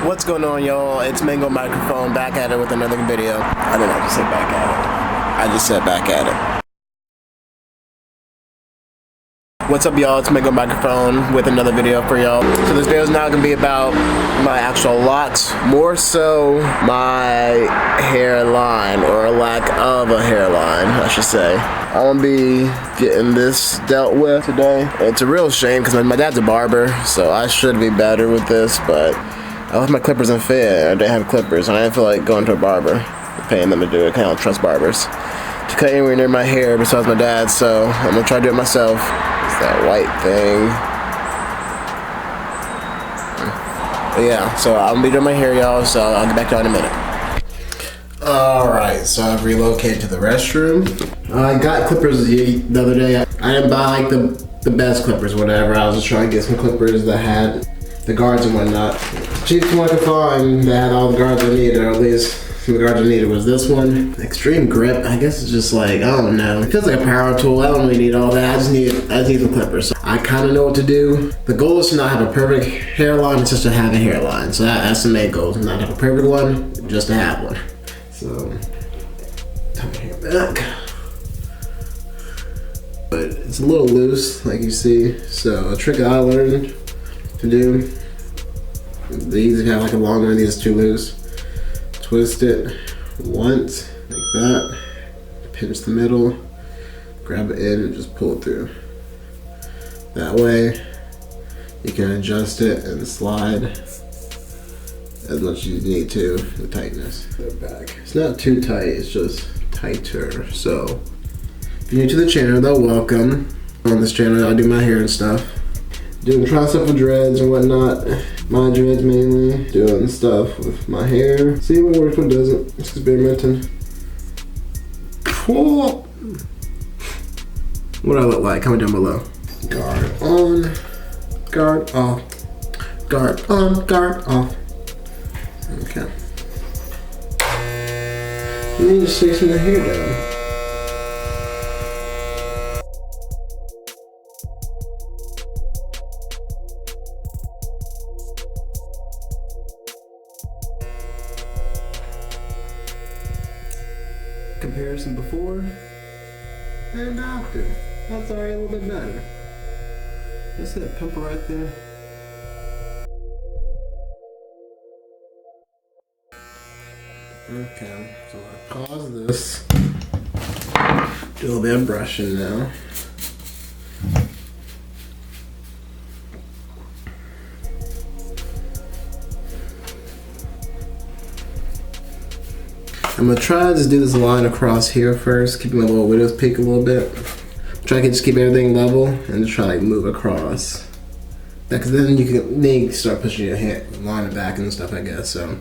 What's going on, y'all? It's Mango Microphone back at it with another video. I didn't have to say back at it. I just said back at it. What's up, y'all? It's Mango Microphone with another video for y'all. So this video is now gonna be about my actual locks, more so my hairline, or a lack of a hairline, I should say. I'm gonna be getting this dealt with today. It's a real shame because my dad's a barber, so I should be better with this, but I left my clippers in fit. I didn't have clippers, and I didn't feel like going to a barber, paying them to do it. I don't trust barbers to cut anywhere near my hair besides my dad's, so I'm gonna try to do it myself. It's that white thing. But yeah, so I'm gonna be doing my hair, y'all, so I'll get back to y'all in a minute. Alright, so I've relocated to the restroom. I got clippers the other day. I didn't buy like the best clippers, whatever. I was just trying to get some clippers that had the guards and whatnot. Cheapest one I could find that had all the guards I needed, or at least some of the guards I needed, was this one. Extreme grip. I guess it's just like, I don't know. It feels like a power tool. I don't really need all that. I just need some clippers. So I kind of know what to do. The goal is to not have a perfect hairline, it's just to have a hairline. So that's the main goal. Not have a perfect one, just to have one. So, tie my hair back. But it's a little loose, like you see. So a trick I learned to do, these have like a long one, these too loose. Twist it once, like that. Pinch the middle, grab it in and just pull it through. That way, you can adjust it and slide as much as you need to, the tightness. Put it back. It's not too tight, it's just tighter. So, if you're new to the channel, though, welcome. On this channel, I do my hair and stuff. Doing try stuff with dreads and whatnot. My dreads mainly. Doing stuff with my hair. See what works, what doesn't. It's experimenting. What do I look like? Comment down below. Guard on, guard off. Guard on, guard off. Okay. You need to stick some of the hair down. Comparison before and after. That's already a little bit better. Just see that pimple right there? Okay, so I pause this. Do a little bit of brushing now. I'm gonna try to just do this line across here first, keeping my little widow's peak a little bit. Try to just keep everything level and just try to like move across. Because then you can start pushing your hair, line it back and stuff, I guess. So.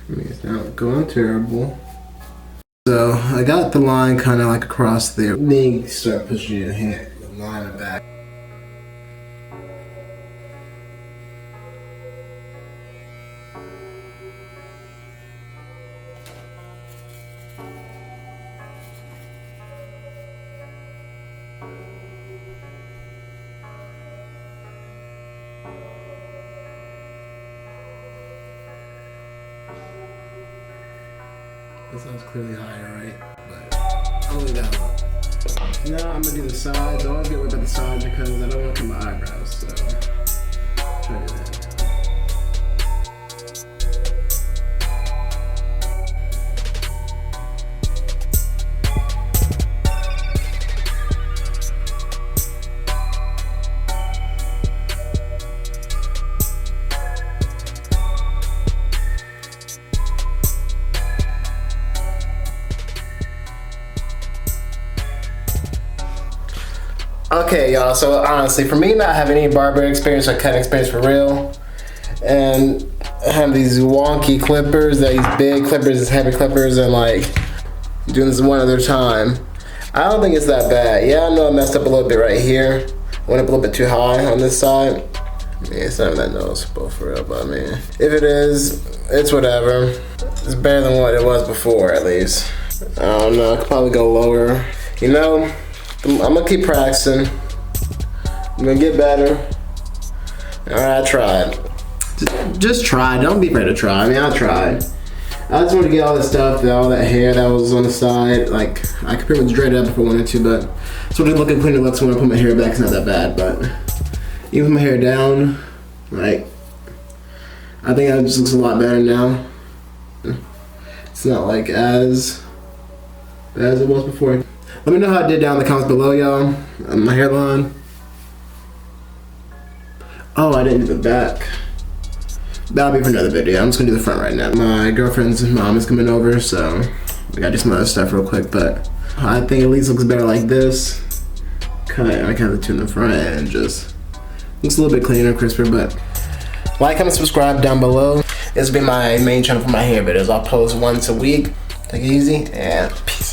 I mean, it's not going terrible. So I got the line kind of like across there. Then you start pushing your hand, line it back. This sounds clearly higher, right? But I'll leave that alone. Now I'm gonna do the sides. I don't get worried about the sides because I don't want to cut my eyebrows, so try to do that. Okay, y'all, so honestly, for me not having any barber experience or cutting experience for real, and have these wonky clippers, these big clippers, these heavy clippers, and like doing this one other time, I don't think it's that bad. Yeah, I know I messed up a little bit right here. I went up a little bit too high on this side. Yeah, it's not that noticeable for real, but I mean, if it is, it's whatever. It's better than what it was before, at least. I don't know, I could probably go lower. You know, I'm gonna keep practicing. I'm gonna get better. Alright, I tried. Just try, don't be afraid to try. I mean, I tried. I just wanted to get all this stuff, all that hair that was on the side. Like, I could pretty much dread it up if I wanted to, but it's what it looking clean. It looks when I put my hair back, it's not that bad, but even my hair down, like, I think it just looks a lot better now. It's not like as bad as it was before. Let me know how I did down in the comments below, y'all. My hairline. Oh, I didn't do the back. That'll be for another video. I'm just gonna do the front right now. My girlfriend's mom is coming over, so I gotta do some other stuff real quick, but I think at least looks better like this. I kind of tune the front and just looks a little bit cleaner, crisper, but like, comment, subscribe down below. This will be my main channel for my hair videos. I'll post once a week. Take it easy, and peace.